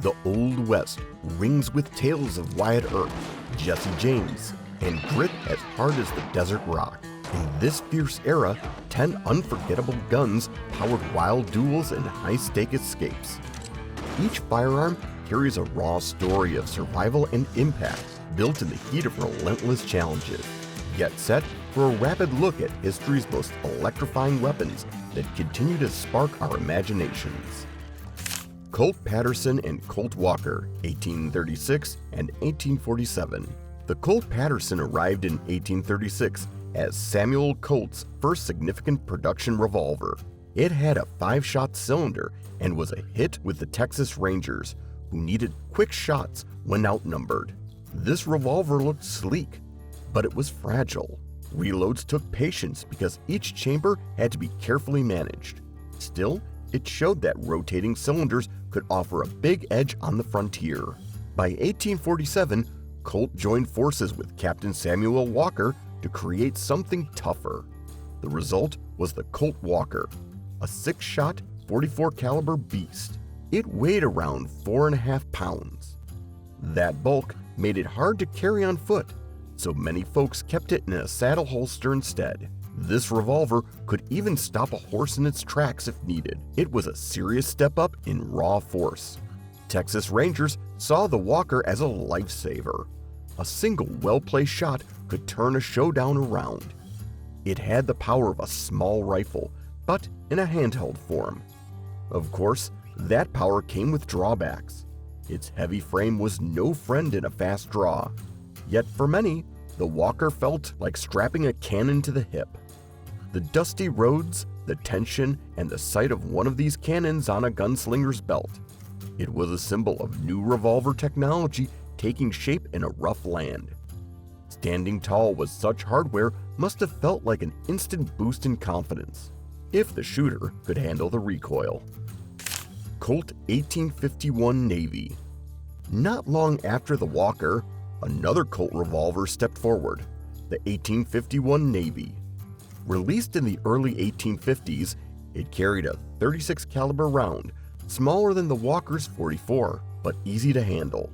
The Old West rings with tales of Wyatt Earp, Jesse James, and grit as hard as the desert rock. In this fierce era, 10 unforgettable guns powered wild duels and high-stake escapes. Each firearm carries a raw story of survival and impact, built in the heat of relentless challenges. Get set for a rapid look at history's most electrifying weapons that continue to spark our imaginations. Colt Patterson and Colt Walker, 1836 and 1847. The Colt Patterson arrived in 1836 as Samuel Colt's first significant production revolver. It had a 5-shot cylinder and was a hit with the Texas Rangers, who needed quick shots when outnumbered. This revolver looked sleek, but it was fragile. Reloads took patience because each chamber had to be carefully managed. Still, it showed that rotating cylinders could offer a big edge on the frontier. By 1847, Colt joined forces with Captain Samuel Walker to create something tougher. The result was the Colt Walker, a 6-shot, 44 caliber beast. It weighed around 4.5 pounds. That bulk made it hard to carry on foot, so many folks kept it in a saddle holster instead. This revolver could even stop a horse in its tracks if needed. It was a serious step up in raw force. Texas Rangers saw the Walker as a lifesaver. A single well-placed shot could turn a showdown around. It had the power of a small rifle, but in a handheld form. Of course, that power came with drawbacks. Its heavy frame was no friend in a fast draw. Yet for many, the Walker felt like strapping a cannon to the hip. The dusty roads, the tension, and the sight of one of these cannons on a gunslinger's belt. It was a symbol of new revolver technology taking shape in a rough land. Standing tall with such hardware must have felt like an instant boost in confidence, if the shooter could handle the recoil. Colt 1851 Navy. Not long after the Walker, another Colt revolver stepped forward, the 1851 Navy. Released in the early 1850s, it carried a 36 caliber round, smaller than the Walker's 44, but easy to handle.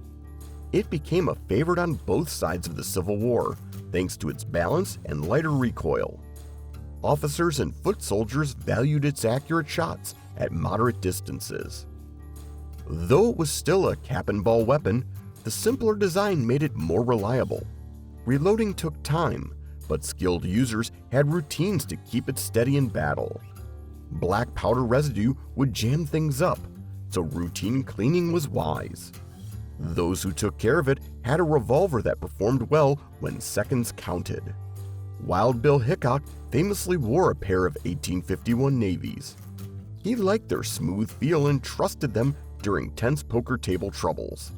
It became a favorite on both sides of the Civil War, thanks to its balance and lighter recoil. Officers and foot soldiers valued its accurate shots at moderate distances. Though it was still a cap-and-ball weapon, the simpler design made it more reliable. Reloading took time, but skilled users had routines to keep it steady in battle. Black powder residue would jam things up, so routine cleaning was wise. Those who took care of it had a revolver that performed well when seconds counted. Wild Bill Hickok famously wore a pair of 1851 Navies. He liked their smooth feel and trusted them during tense poker table troubles.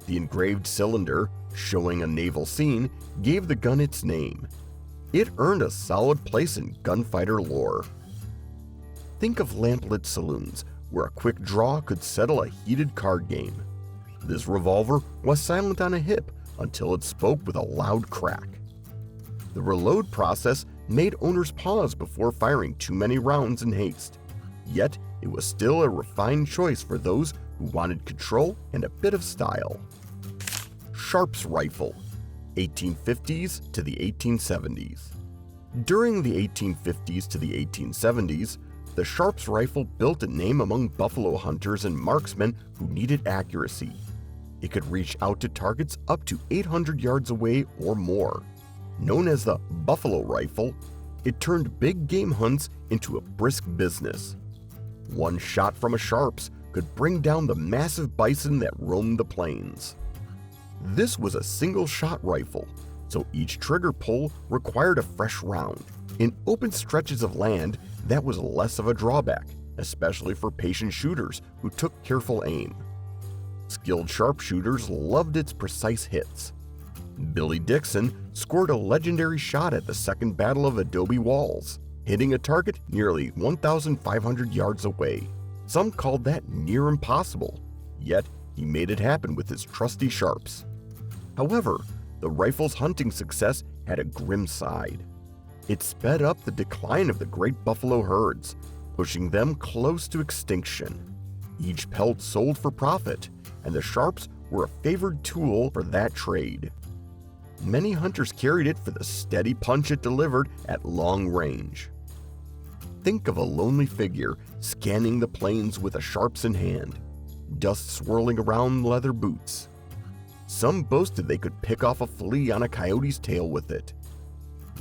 The engraved cylinder, showing a naval scene, gave the gun its name. It earned a solid place in gunfighter lore. Think of lamplit saloons, where a quick draw could settle a heated card game. This revolver was silent on a hip until it spoke with a loud crack. The reload process made owners pause before firing too many rounds in haste. Yet, it was still a refined choice for those who wanted control and a bit of style. Sharps Rifle, 1850s to the 1870s. During the 1850s to the 1870s, the Sharps rifle built a name among buffalo hunters and marksmen who needed accuracy. It could reach out to targets up to 800 yards away or more. Known as the buffalo rifle, it turned big game hunts into a brisk business. One shot from a Sharps could bring down the massive bison that roamed the plains. This was a single-shot rifle, so each trigger pull required a fresh round. In open stretches of land, that was less of a drawback, especially for patient shooters who took careful aim. Skilled sharpshooters loved its precise hits. Billy Dixon scored a legendary shot at the Second Battle of Adobe Walls, hitting a target nearly 1,500 yards away. Some called that near impossible, yet he made it happen with his trusty Sharps. However, the rifle's hunting success had a grim side. It sped up the decline of the great buffalo herds, pushing them close to extinction. Each pelt sold for profit, and the sharps were a favored tool for that trade. Many hunters carried it for the steady punch it delivered at long range. Think of a lonely figure scanning the plains with a sharps in hand, dust swirling around leather boots. Some boasted they could pick off a flea on a coyote's tail with it.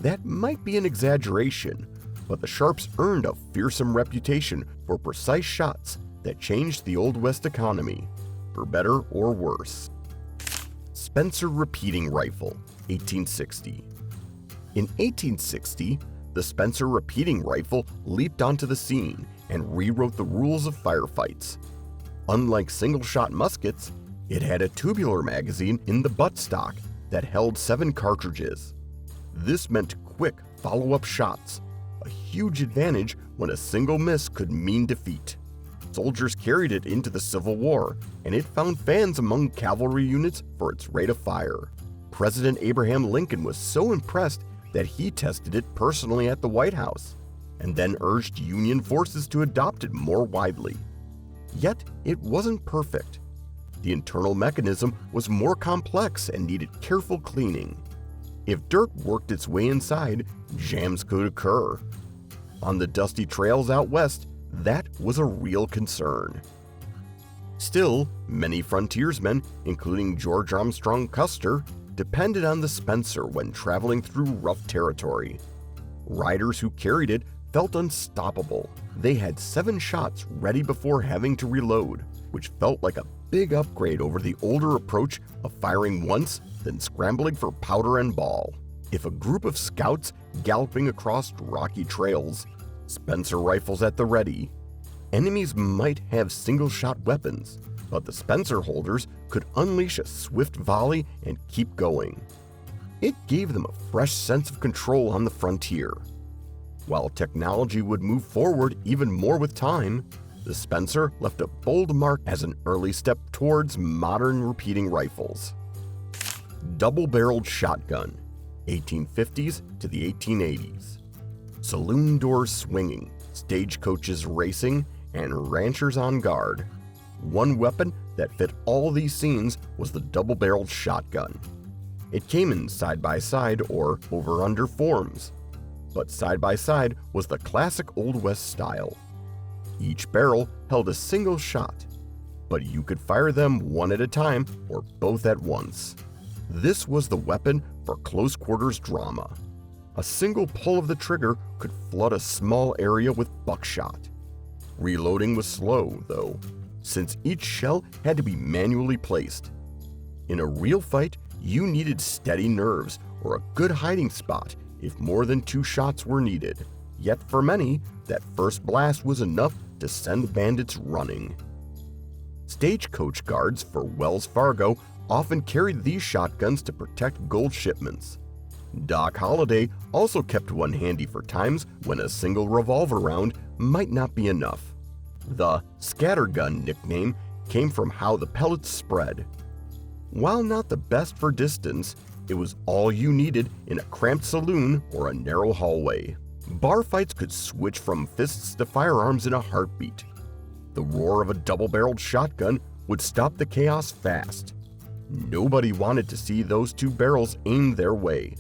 That might be an exaggeration, but the sharps earned a fearsome reputation for precise shots that changed the Old West economy, for better or worse. Spencer Repeating Rifle, 1860. In 1860, the Spencer Repeating Rifle leaped onto the scene and rewrote the rules of firefights. Unlike single-shot muskets, it had a tubular magazine in the buttstock that held 7 cartridges. This meant quick follow-up shots, a huge advantage when a single miss could mean defeat. Soldiers carried it into the Civil War, and it found fans among cavalry units for its rate of fire. President Abraham Lincoln was so impressed that he tested it personally at the White House, and then urged Union forces to adopt it more widely. Yet it wasn't perfect. The internal mechanism was more complex and needed careful cleaning. If dirt worked its way inside, jams could occur. On the dusty trails out west, that was a real concern. Still, many frontiersmen, including George Armstrong Custer, depended on the Spencer when traveling through rough territory. Riders who carried it felt unstoppable. They had 7 shots ready before having to reload, which felt like a big upgrade over the older approach of firing once, then scrambling for powder and ball. If a group of scouts galloping across rocky trails, Spencer rifles at the ready. Enemies might have single-shot weapons, but the Spencer holders could unleash a swift volley and keep going. It gave them a fresh sense of control on the frontier. While technology would move forward even more with time, the Spencer left a bold mark as an early step towards modern repeating rifles. Double-barreled shotgun, 1850s to the 1880s. Saloon doors swinging, stagecoaches racing, and ranchers on guard. One weapon that fit all these scenes was the double-barreled shotgun. It came in side-by-side or over-under forms, but side-by-side was the classic Old West style. Each barrel held a single shot, but you could fire them one at a time or both at once. This was the weapon for close-quarters drama. A single pull of the trigger could flood a small area with buckshot. Reloading was slow, though, since each shell had to be manually placed. In a real fight, you needed steady nerves or a good hiding spot if more than 2 shots were needed. Yet for many, that first blast was enough to send bandits running. Stagecoach guards for Wells Fargo often carried these shotguns to protect gold shipments. Doc Holliday also kept one handy for times when a single revolver round might not be enough. The scattergun nickname came from how the pellets spread. While not the best for distance, it was all you needed in a cramped saloon or a narrow hallway. Bar fights could switch from fists to firearms in a heartbeat. The roar of a double-barreled shotgun would stop the chaos fast. Nobody wanted to see those 2 barrels aimed their way.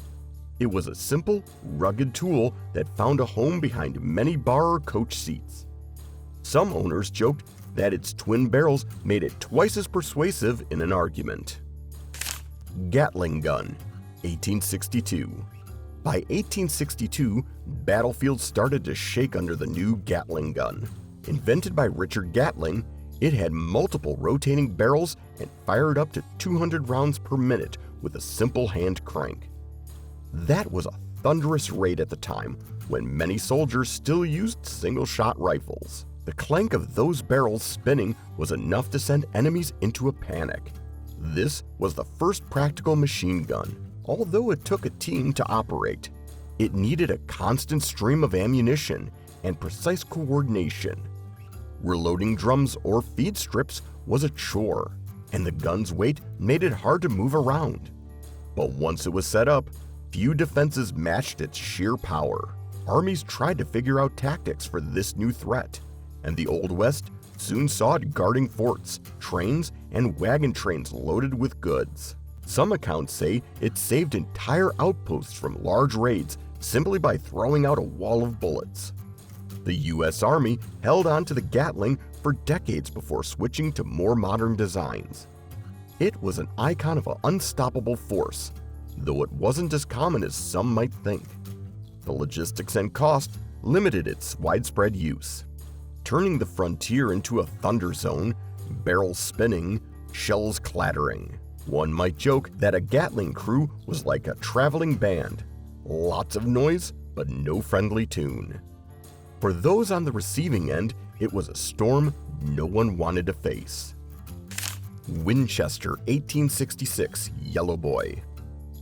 It was a simple, rugged tool that found a home behind many bar or coach seats. Some owners joked that its twin barrels made it twice as persuasive in an argument. Gatling gun, 1862. By 1862, battlefields started to shake under the new Gatling gun. Invented by Richard Gatling, it had multiple rotating barrels and fired up to 200 rounds per minute with a simple hand crank. That was a thunderous rate at the time when many soldiers still used single-shot rifles. The clank of those barrels spinning was enough to send enemies into a panic. This was the first practical machine gun, although it took a team to operate. It needed a constant stream of ammunition and precise coordination. Reloading drums or feed strips was a chore, and the gun's weight made it hard to move around. But once it was set up, few defenses matched its sheer power. Armies tried to figure out tactics for this new threat, and the Old West soon saw it guarding forts, trains, and wagon trains loaded with goods. Some accounts say it saved entire outposts from large raids simply by throwing out a wall of bullets. The U.S. Army held on to the Gatling for decades before switching to more modern designs. It was an icon of an unstoppable force, though it wasn't as common as some might think. The logistics and cost limited its widespread use, turning the frontier into a thunder zone, barrels spinning, shells clattering. One might joke that a Gatling crew was like a traveling band. Lots of noise, but no friendly tune. For those on the receiving end, it was a storm no one wanted to face. Winchester 1866 Yellow Boy.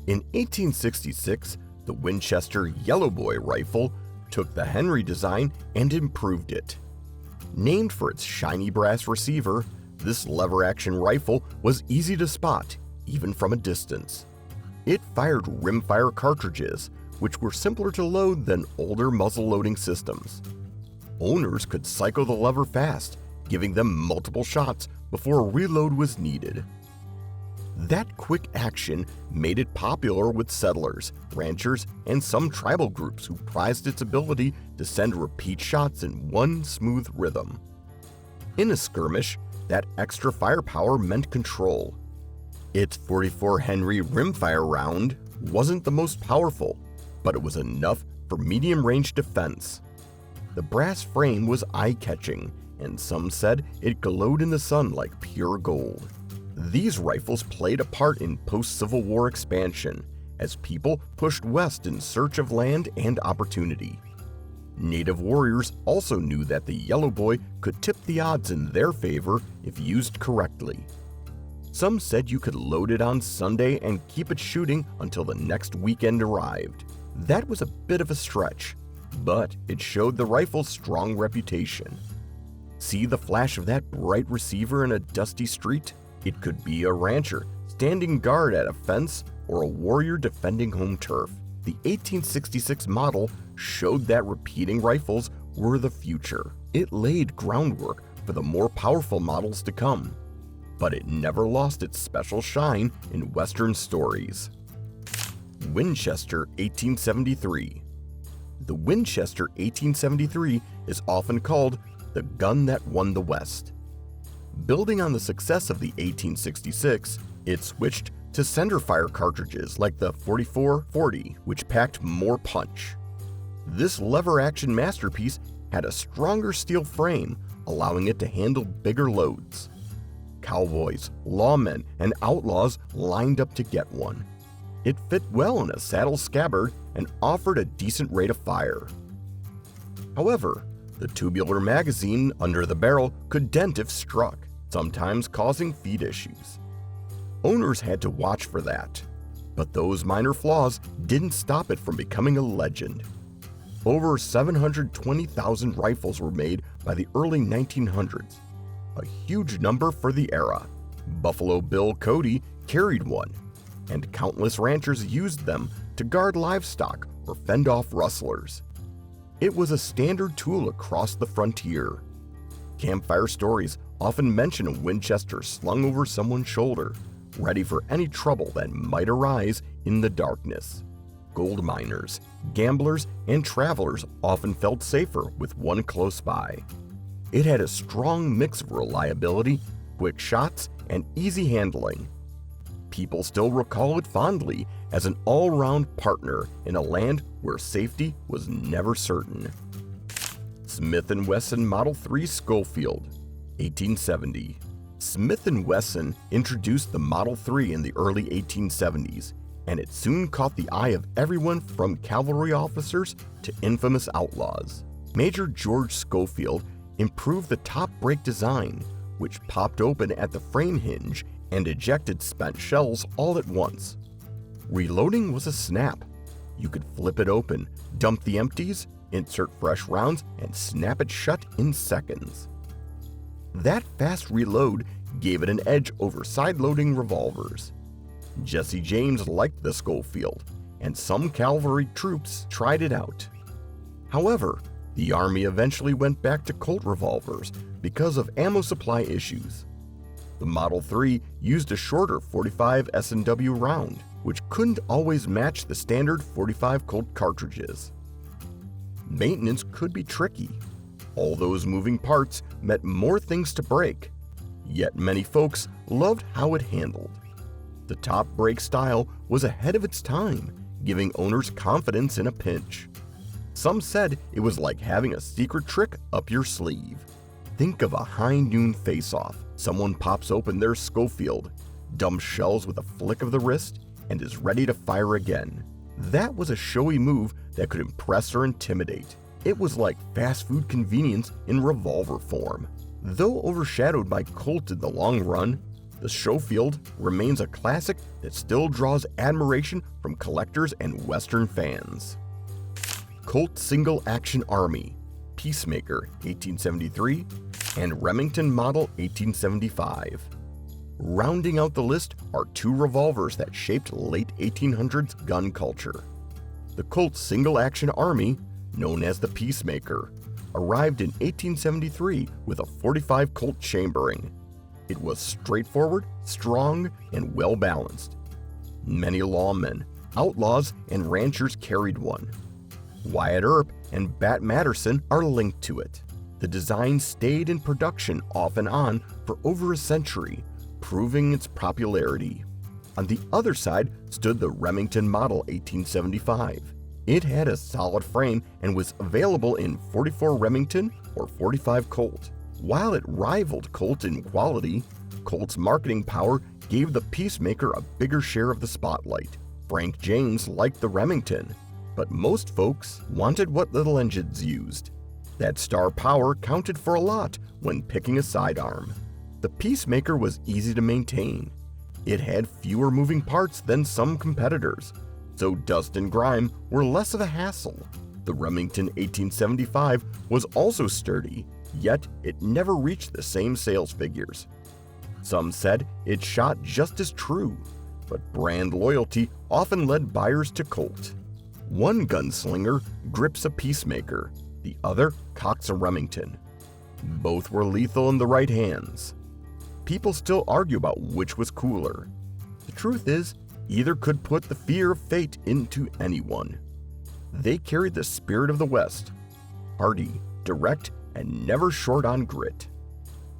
In 1866, the Winchester Yellow Boy rifle took the Henry design and improved it. Named for its shiny brass receiver, this lever-action rifle was easy to spot, even from a distance. It fired rimfire cartridges, which were simpler to load than older muzzle-loading systems. Owners could cycle the lever fast, giving them multiple shots before a reload was needed. That quick action made it popular with settlers, ranchers, and some tribal groups who prized its ability to send repeat shots in one smooth rhythm. In a skirmish, that extra firepower meant control. Its .44 Henry rimfire round wasn't the most powerful, but it was enough for medium-range defense. The brass frame was eye-catching, and some said it glowed in the sun like pure gold. These rifles played a part in post-Civil War expansion, as people pushed west in search of land and opportunity. Native warriors also knew that the Yellow Boy could tip the odds in their favor if used correctly. Some said you could load it on Sunday and keep it shooting until the next weekend arrived. That was a bit of a stretch, but it showed the rifle's strong reputation. See the flash of that bright receiver in a dusty street? It could be a rancher standing guard at a fence or a warrior defending home turf. The 1866 model showed that repeating rifles were the future. It laid groundwork for the more powerful models to come, but it never lost its special shine in Western stories. Winchester 1873. The Winchester 1873 is often called the gun that won the West. Building on the success of the 1866, it switched to centerfire cartridges like the .44-40, which packed more punch. This lever-action masterpiece had a stronger steel frame, allowing it to handle bigger loads. Cowboys, lawmen, and outlaws lined up to get one. It fit well in a saddle scabbard and offered a decent rate of fire. However, the tubular magazine under the barrel could dent if struck, sometimes causing feed issues. Owners had to watch for that, but those minor flaws didn't stop it from becoming a legend. Over 720,000 rifles were made by the early 1900s, a huge number for the era. Buffalo Bill Cody carried one, and countless ranchers used them to guard livestock or fend off rustlers. It was a standard tool across the frontier. Campfire stories often mention a Winchester slung over someone's shoulder, ready for any trouble that might arise in the darkness. Gold miners, gamblers, and travelers often felt safer with one close by. It had a strong mix of reliability, quick shots, and easy handling. People still recall it fondly as an all-round partner in a land where safety was never certain. Smith & Wesson Model 3 Schofield, 1870. Smith & Wesson introduced the Model 3 in the early 1870s, and it soon caught the eye of everyone from cavalry officers to infamous outlaws. Major George Schofield improved the top brake design, which popped open at the frame hinge and ejected spent shells all at once. Reloading was a snap. You could flip it open, dump the empties, insert fresh rounds, and snap it shut in seconds. That fast reload gave it an edge over side-loading revolvers. Jesse James liked the Schofield, and some cavalry troops tried it out. However, the Army eventually went back to Colt revolvers because of ammo supply issues. The Model 3 used a shorter 45 S&W round, which couldn't always match the standard 45 Colt cartridges. Maintenance could be tricky. All those moving parts meant more things to break, yet many folks loved how it handled. The top brake style was ahead of its time, giving owners confidence in a pinch. Some said it was like having a secret trick up your sleeve. Think of a high noon face-off. Someone pops open their Schofield, dumps shells with a flick of the wrist, and is ready to fire again. That was a showy move that could impress or intimidate. It was like fast food convenience in revolver form. Though overshadowed by Colt in the long run, the Schofield remains a classic that still draws admiration from collectors and Western fans. Colt Single Action Army, Peacemaker 1873, and Remington Model 1875. Rounding out the list are two revolvers that shaped late 1800s gun culture. The Colt Single Action Army, known as the Peacemaker, arrived in 1873 with a 45 Colt chambering. It was straightforward, strong, and well-balanced. Many lawmen, outlaws, and ranchers carried one. Wyatt Earp and Bat Matterson are linked to it. The design stayed in production off and on for over a century, proving its popularity. On the other side stood the Remington Model 1875. It had a solid frame and was available in 44 Remington or 45 Colt. While it rivaled Colt in quality, Colt's marketing power gave the Peacemaker a bigger share of the spotlight. Frank James liked the Remington, but most folks wanted what little engines used. That star power counted for a lot when picking a sidearm. The Peacemaker was easy to maintain. It had fewer moving parts than some competitors, so dust and grime were less of a hassle. The Remington 1875 was also sturdy, yet it never reached the same sales figures. Some said it shot just as true, but brand loyalty often led buyers to Colt. One gunslinger grips a Peacemaker, the other cocks a Remington. Both were lethal in the right hands. People still argue about which was cooler. The truth is, either could put the fear of fate into anyone. They carried the spirit of the West, hardy, direct, and never short on grit.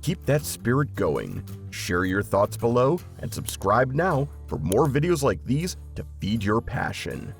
Keep that spirit going. Share your thoughts below and subscribe now for more videos like these to feed your passion.